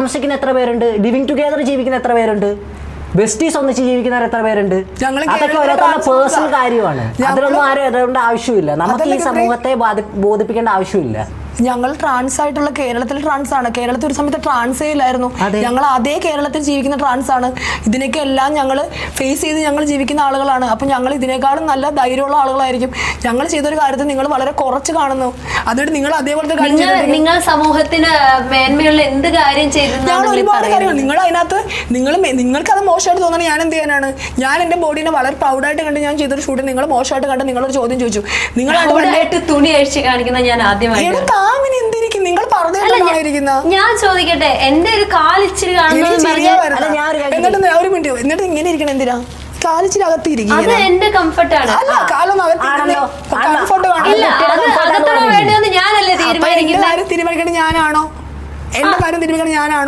താമസിക്കുന്ന എത്ര പേരുണ്ട്? ലിവിങ് ടുഗെദർ ജീവിക്കുന്ന എത്ര പേരുണ്ട്? ബെസ്റ്റീസ് ഒന്നിച്ച് ജീവിക്കുന്നവർ എത്ര പേരുണ്ട്? അതൊക്കെ ഓരോരുത്തരുടെ പേഴ്സണൽ കാര്യമാണ്. അതിലൊന്നും ആരും ഇടേണ്ട ആവശ്യമില്ല. നമുക്ക് ഈ സമൂഹത്തെ ബോധിപ്പിക്കേണ്ട ആവശ്യമില്ല. ഞങ്ങൾ ട്രാൻസ് ആയിട്ടുള്ള കേരളത്തിൽ ട്രാൻസ് ആണ്. കേരളത്തിൽ ഒരു സമയത്ത് ട്രാൻസേ ഇല്ലായിരുന്നു. ഞങ്ങൾ അതേ കേരളത്തിൽ ജീവിക്കുന്ന ട്രാൻസ് ആണ്. ഇതിനൊക്കെ എല്ലാം ഞങ്ങൾ ഫേസ് ചെയ്ത് ഞങ്ങൾ ജീവിക്കുന്ന ആളുകളാണ്. അപ്പം ഞങ്ങൾ ഇതിനേക്കാളും നല്ല ധൈര്യമുള്ള ആളുകളായിരിക്കും. ഞങ്ങൾ ചെയ്തൊരു കാര്യത്തിൽ നിങ്ങൾ വളരെ കുറച്ച് കാണുന്നു. അതുകൊണ്ട് നിങ്ങൾ അതേപോലത്തെ നിങ്ങൾ സമൂഹത്തിന് മേന്മയുള്ള എന്ത് കാര്യം ചെയ്തു? ഞങ്ങൾ ഒരുപാട് കാര്യങ്ങൾ നിങ്ങൾ അതിനകത്ത് നിങ്ങൾക്ക് അത് മോശമായിട്ട് തോന്നണം. ഞാൻ എന്ത് ചെയ്യാനാണ്? ഞാൻ എൻ്റെ ബോഡീനെ വളരെ പ്രൗഡായിട്ട് കണ്ട് ഞാൻ ചെയ്തൊരു ഷൂട്ട് നിങ്ങൾ മോശമായിട്ട് കണ്ട് നിങ്ങളൊരു ചോദ്യം ചോദിച്ചു. നിങ്ങൾ തുണി അഴിച്ച് കാണിക്കുന്ന ഞാൻ ആദ്യമായിട്ട് നിങ്ങൾ ഞാൻ ചോദിക്കട്ടെ, എന്റെ ഒരു കാലിച്ചിരി എന്നിട്ട് ഒരു മിനിറ്റ് എന്നിട്ട് ഇങ്ങനെ ഇരിക്കണം എന്തിനാ? കാലിച്ചിരി അകത്തിരിക്കും. എന്റെ കംഫർട്ടാണ്. ഞാനല്ലേ തീരുമാനിക്കുന്നത്? ഞാനാണോ? എന്റെ കാര്യം തീരുമാനിക്കണം ഞാനാണോ?